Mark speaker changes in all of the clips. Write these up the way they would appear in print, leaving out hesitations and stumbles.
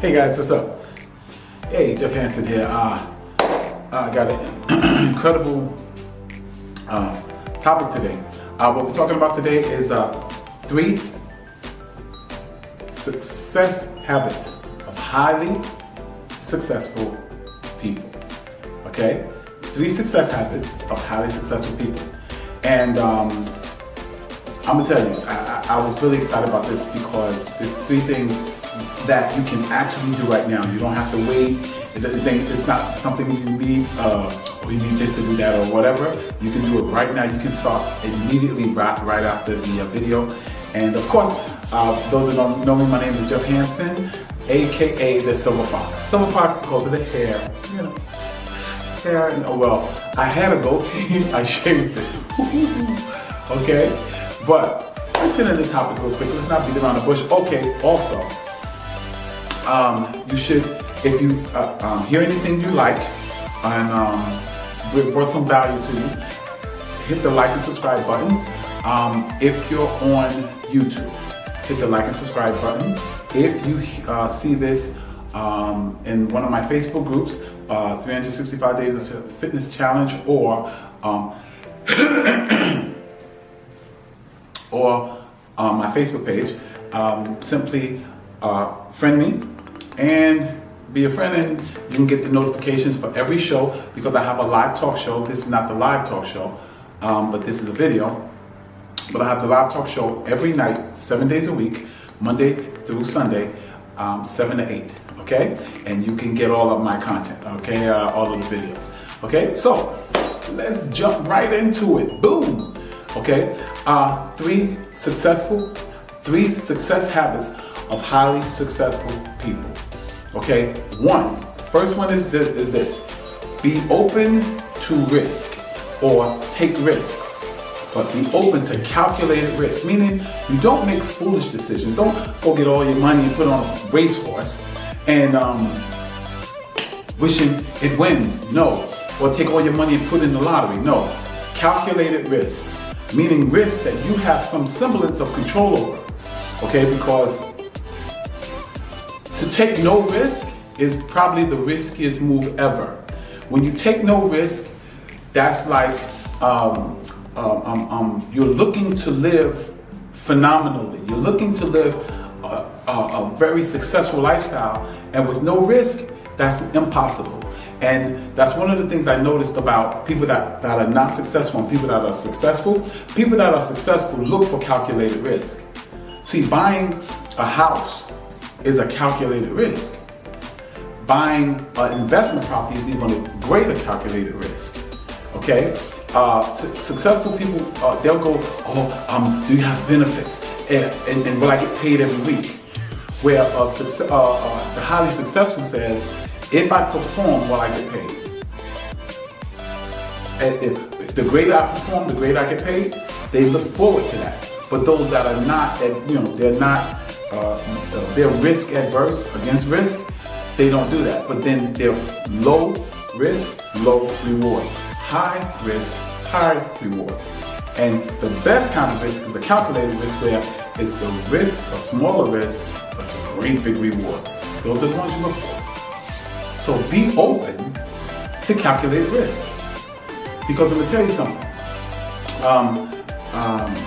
Speaker 1: Hey guys, what's up? Hey, Jeff Hansen here. I got an incredible topic today. What we're talking about today is 3 success habits of highly successful people. Okay? 3 success habits of highly successful people. And I'm gonna tell you, I was really excited about this because there's 3 things that you can actually do right now. You don't have to wait. It's not something you need, or you need this to do that or whatever. You can do it right now. You can start immediately right after the video. And of course, those that don't know me, my name is Jeff Hansen, aka the Silver Fox. Silver Fox because of the hair. You know, hair. And, oh well, I had a goatee. I shaved it. Okay, but let's get into the topic real quick. Let's not beat around the bush. Okay. Also. You should, if you hear anything you like and brought some value to you, hit the like and subscribe button. If you're on YouTube, hit the like and subscribe button. If you see this in one of my Facebook groups, 365 Days of Fitness Challenge, or my Facebook page, simply friend me and be a friend, and you can get the notifications for every show, because I have a live talk show. This is not the live talk show, but this is a video. But I have the live talk show every night, 7 days a week, Monday through Sunday, 7 to 8, okay? And you can get all of my content, okay? All of the videos, okay? So, let's jump right into it. Boom! Okay? 3 success habits of highly successful people. Okay, first one is this. Be open to risk, or take risks, but be open to calculated risk. Meaning, you don't make foolish decisions. Don't go get all your money and put on a racehorse and wishing it wins. No. Or take all your money and put in the lottery. No. Calculated risk. Meaning risk that you have some semblance of control over. Okay, because to take no risk is probably the riskiest move ever. When you take no risk, that's like you're looking to live phenomenally. You're looking to live a very successful lifestyle, and with no risk, that's impossible. And that's one of the things I noticed about people that are not successful and people that are successful. People that are successful look for calculated risk. See, buying a house is a calculated risk. Buying an investment property is even a greater calculated risk. Okay? Successful people, they'll go, do you have benefits? And will I get paid every week? Where the highly successful says, if I perform, will I get paid? And if the greater I perform, the greater I get paid. They look forward to that. But those that are not, they're not, they're risk adverse against risk, they don't do that. But then they're low risk, low reward. High risk, high reward. And the best kind of risk is the calculated risk, where it's a risk, a smaller risk, but it's a great big reward. Those are the ones you look for. So be open to calculated risk. Because I'm going to tell you something.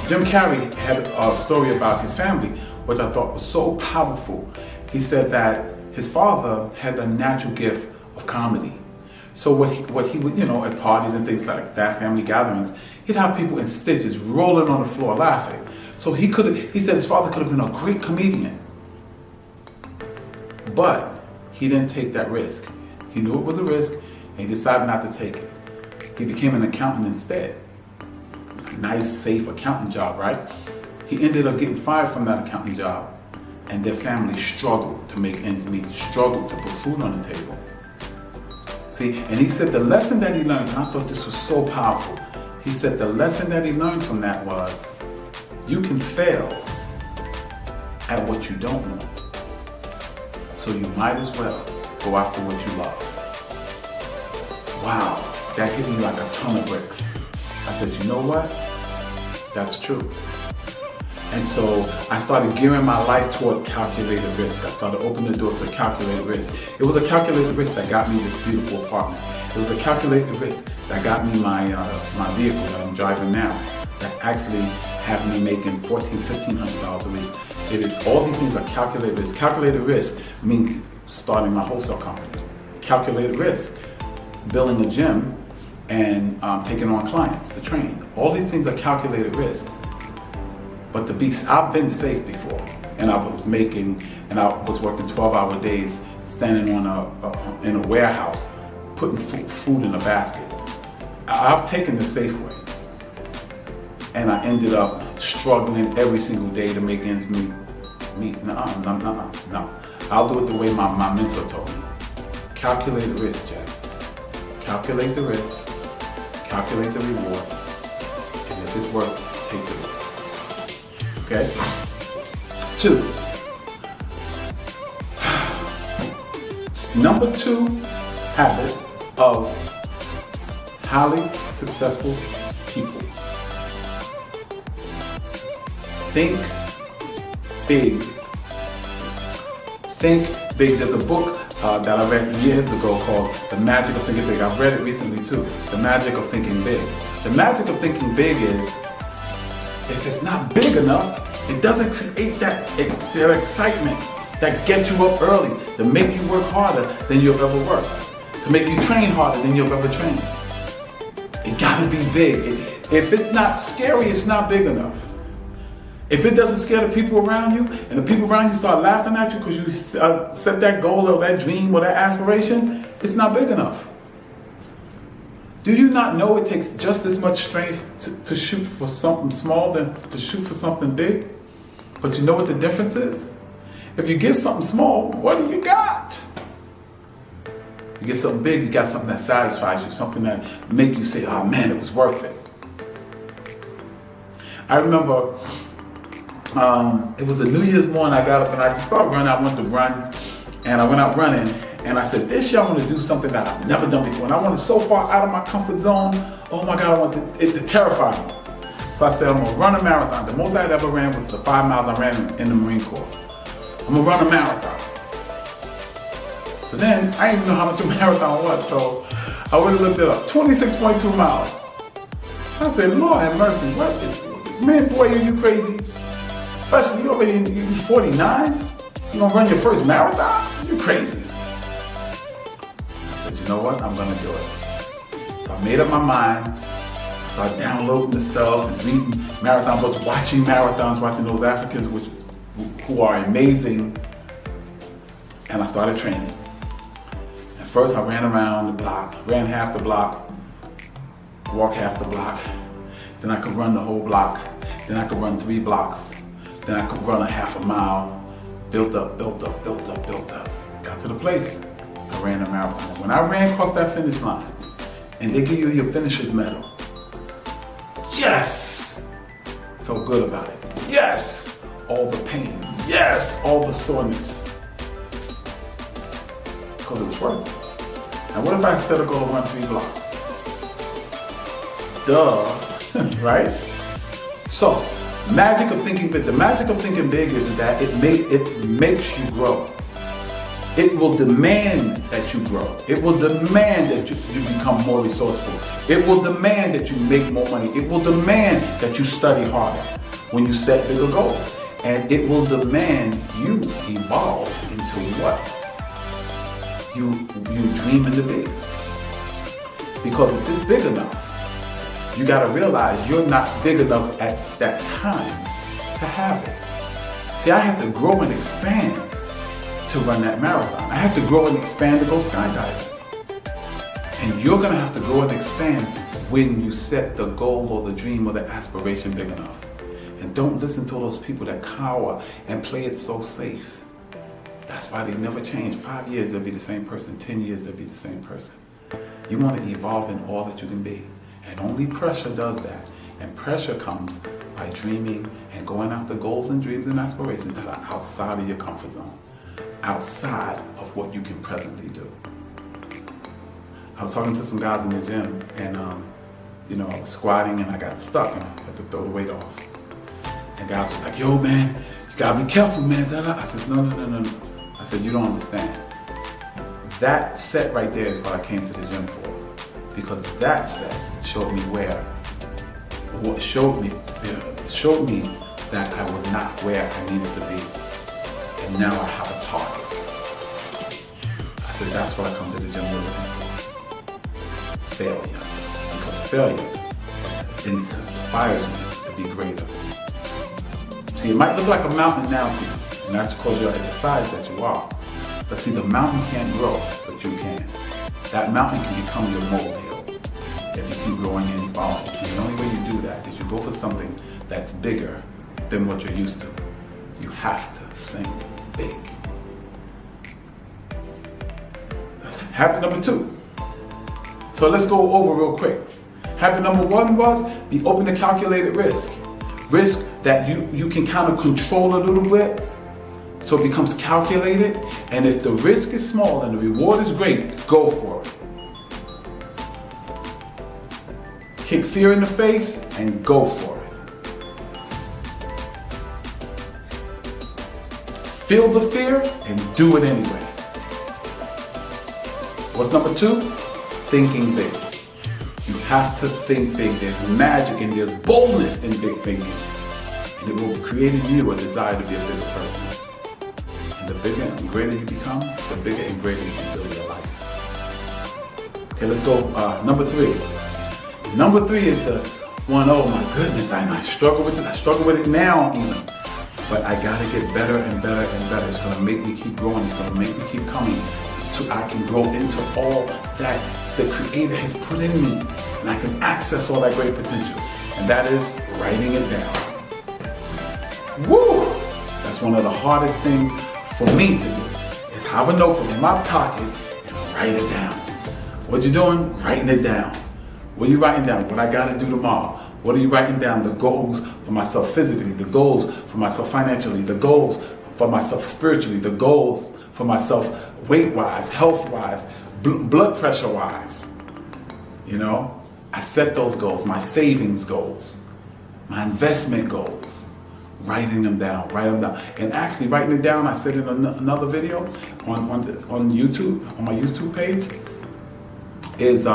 Speaker 1: Jim Carrey had a story about his family, which I thought was so powerful. He said that his father had a natural gift of comedy. So what he would, at parties and things like that, family gatherings, he'd have people in stitches rolling on the floor laughing. So he said his father could have been a great comedian. But he didn't take that risk. He knew it was a risk, and he decided not to take it. He became an accountant instead. A nice, safe accountant job, right? He ended up getting fired from that accounting job, and their family struggled to make ends meet, struggled to put food on the table. See, and he said the lesson that he learned, and I thought this was so powerful, he said the lesson that he learned from that was, you can fail at what you don't know. So you might as well go after what you love. Wow, that hit me like a ton of bricks. I said, you know what? That's true. And so I started gearing my life toward calculated risk. I started opening the door to calculated risk. It was a calculated risk that got me this beautiful apartment. It was a calculated risk that got me my vehicle that I'm driving now. That's actually having me making $1,400, $1,500 a week. It is, all these things are calculated risk. Calculated risk means starting my wholesale company. Calculated risk, building a gym and taking on clients to train. All these things are calculated risks. But I've been safe before, and I was working 12-hour days, standing in a warehouse, putting food in a basket. I've taken the safe way, and I ended up struggling every single day to make ends meet. No. I'll do it the way my mentor told me. Calculate the risk, Jack. Calculate the risk. Calculate the reward. And if it's worth it, take the risk. Okay? 2. Number 2 habit of highly successful people. Think big. Think big. There's a book that I read years ago called The Magic of Thinking Big. I've read it recently too. The Magic of Thinking Big. The magic of thinking big is, if it's not big enough, it doesn't create that excitement that gets you up early, to make you work harder than you've ever worked, to make you train harder than you've ever trained. It gotta be big. If it's not scary, it's not big enough. If it doesn't scare the people around you, and the people around you start laughing at you because you set that goal or that dream or that aspiration, it's not big enough. Do you not know it takes just as much strength to shoot for something small than to shoot for something big? But you know what the difference is? If you get something small, what do you got? You get something big, you got something that satisfies you, something that make you say, oh man, it was worth it. I remember it was a New Year's morning. I got up and I just started running. I wanted to run, and I went out running, and I said, this year I want to do something that I've never done before. And I wanted so far out of my comfort zone. Oh my God, I want it to terrify me. So I said, I'm gonna run a marathon. The most I had ever ran was the 5 miles I ran in the Marine Corps. I'm gonna run a marathon. So then, I didn't even know how much a marathon was, so I went and looked it up. 26.2 miles. I said, Lord have mercy, what? Man, boy, are you crazy? Especially, you're 49? You gonna run your first marathon? You crazy. I said, you know what? I'm gonna do it. So I made up my mind. I started downloading the stuff and reading marathon books, watching marathons, watching those Africans who are amazing. And I started training. At first, I ran around the block, ran half the block, walked half the block. Then I could run the whole block. Then I could run 3 blocks. Then I could run a half a mile. Built up. Got to the place. I ran a marathon. When I ran across that finish line, and they give you your finisher's medal, yes! Felt good about it. Yes! All the pain. Yes! All the soreness. Because it was worth it. And what if I set a goal to run 3 blocks? Duh. Right? So, magic of thinking big. The magic of thinking big is that it makes you grow. It will demand that you grow. It will demand that you become more resourceful. It will demand that you make more money. It will demand that you study harder when you set bigger goals. And it will demand you evolve into what you dream into be. Because if it's big enough, you gotta realize you're not big enough at that time to have it. See, I had to grow and expand to run that marathon. I had to grow and expand to go skydiving. And you're gonna have to grow and expand when you set the goal or the dream or the aspiration big enough. And don't listen to those people that cower and play it so safe. That's why they never change. 5 years, they'll be the same person. 10 years, they'll be the same person. You want to evolve in all that you can be. And only pressure does that. And pressure comes by dreaming and going after goals and dreams and aspirations that are outside of your comfort zone, outside of what you can presently do. I was talking to some guys in the gym, and I was squatting and I got stuck and I had to throw the weight off. And guys was like, yo, man, you gotta be careful, man. I said, no. I said, you don't understand. That set right there is what I came to the gym for. Because that set showed me showed me that I was not where I needed to be. And now I have a target. I said, that's what I come to the gym looking for. Failure. Because failure inspires me to be greater. See, it might look like a mountain now to you, and that's because you're at the size that you are. But see, the mountain can't grow, but you can. That mountain can become your molehill if you keep growing and following. And the only way you do that is you go for something that's bigger than what you're used to. You have to think big. That's habit number 2. So let's go over real quick. Habit number 1 was be open to calculated risk. Risk that you can kind of control a little bit, so it becomes calculated. And if the risk is small and the reward is great, go for it. Kick fear in the face and go for it. Feel the fear and do it anyway. What's number 2? Thinking big. You have to think big. There's magic and there's boldness in big thinking. And it will create in you a desire to be a bigger person. And the bigger and greater you become, the bigger and greater you can build your life. Okay, let's go. Number 3. Number 3 is the one, oh my goodness, I struggle with it. I struggle with it now even. But I gotta get better and better and better. It's gonna make me keep growing. It's gonna make me keep coming. So I can grow into all that the Creator has put in me. And I can access all that great potential. And that is writing it down. Woo! That's one of the hardest things for me to do. Is have a notebook in my pocket and write it down. What you doing? Writing it down. What are you writing down? What I gotta do tomorrow. What are you writing down? The goals for myself physically, the goals for myself financially, the goals for myself spiritually, the goals for myself weight-wise, health-wise, blood pressure-wise. You know, I set those goals, my savings goals, my investment goals, writing them down, And actually writing it down, I said in another video on YouTube, on my YouTube page, is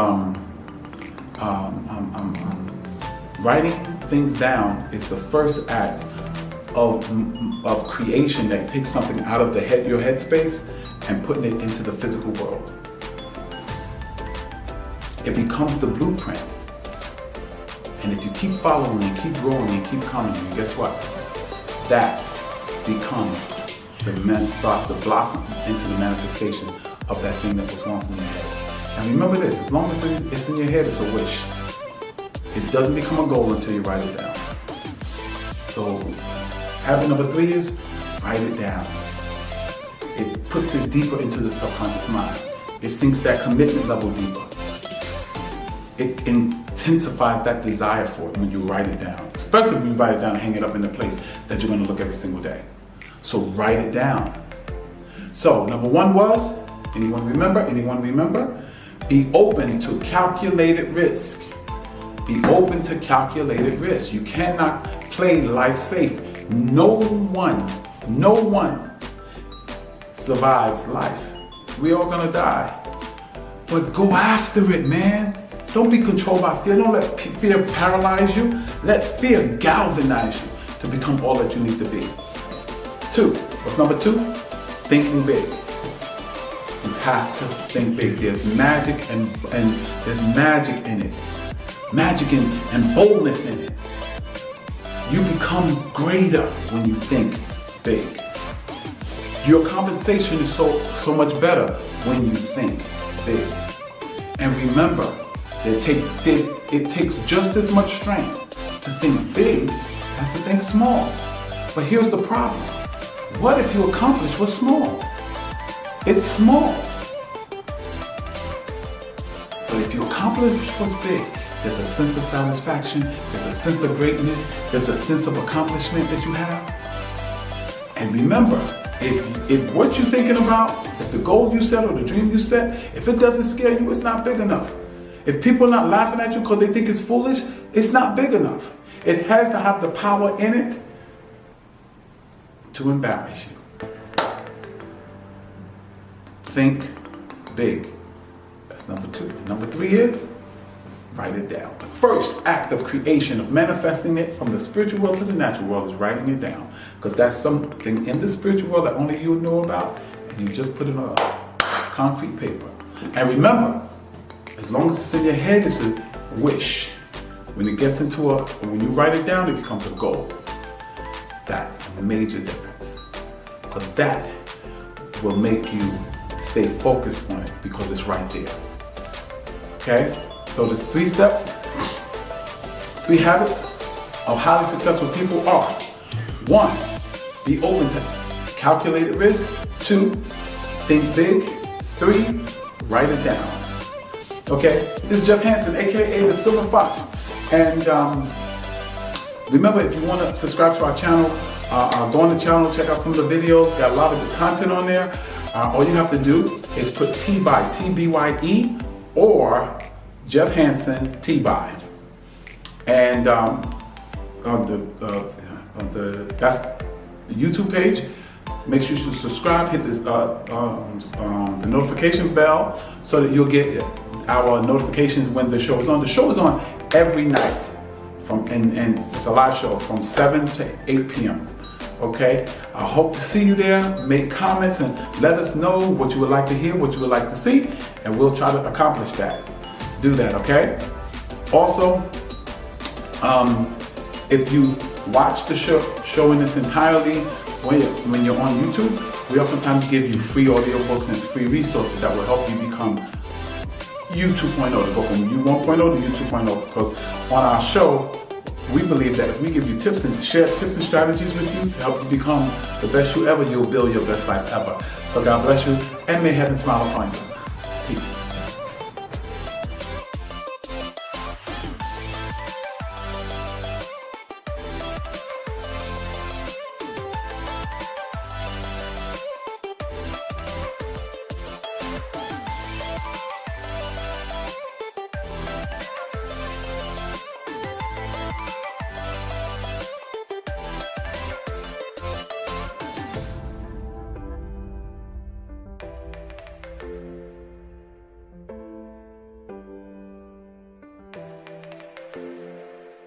Speaker 1: writing things down is the first act of creation that takes something out of your headspace and putting it into the physical world. It becomes the blueprint. And if you keep following and keep growing and keep coming, and guess what? That becomes starts to blossom into the manifestation of that thing that was once in your head. And remember this, as long as it's in your head, it's a wish. It doesn't become a goal until you write it down. So habit number 3 is write it down. It puts it deeper into the subconscious mind. It sinks that commitment level deeper. It intensifies that desire for it when you write it down. Especially when you write it down and hang it up in the place that you're going to look every single day. So write it down. So number 1 was, anyone remember? Be open to calculated risk. Be open to calculated risk. You cannot play life safe. No one survives life. We all gonna die. But go after it, man. Don't be controlled by fear. Don't let fear paralyze you. Let fear galvanize you to become all that you need to be. 2. What's number 2? Thinking big. You have to think big. There's magic and there's magic in it. Magic and boldness in it. You become greater when you think big. Your compensation is so much better when you think big. And remember, it takes just as much strength to think big as to think small. But here's the problem. What if you accomplish what's small? It's small. But if you accomplish what's big, there's a sense of satisfaction, there's a sense of greatness, there's a sense of accomplishment that you have. And remember, if what you're thinking about, if the goal you set or the dream you set, if it doesn't scare you, it's not big enough. If people are not laughing at you because they think it's foolish, it's not big enough. It has to have the power in it to embarrass you. Think big. That's number 2. Number 3 is write it down. The first act of creation, of manifesting it from the spiritual world to the natural world, is writing it down. Because that's something in the spiritual world that only you know about, and you just put it on concrete paper. And remember, as long as it's in your head, it's a wish. When it gets when you write it down, it becomes a goal. That's a major difference. Because that will make you stay focused on it because it's right there. Okay? So there's 3 steps. 3 habits of highly successful people are: 1, be open to calculated risk. 2, think big. 3, write it down. Okay? This is Jeff Hansen, aka the Silver Fox. And remember, if you want to subscribe to our channel, go on the channel, check out some of the videos. Got a lot of good content on there. All you have to do is put T-BY, T-B-Y-E, or Jeff Hansen, T-BY. And that's the YouTube page. Make sure you subscribe, hit this, the notification bell so that you'll get our notifications when the show is on. The show is on every night, and it's a live show from 7 to 8 p.m. Okay? I hope to see you there. Make comments and let us know what you would like to hear, what you would like to see, and we'll try to accomplish that. Do that, okay? Also, if you watch the show in its entirety when you're on YouTube, we oftentimes give you free audiobooks and free resources that will help you become you 2.0, to go from you 1.0 to you 2.0. Because on our show, we believe that if we give you tips and share tips and strategies with you to help you become the best you ever, you'll build your best life ever. So God bless you, and may heaven smile upon you. Peace.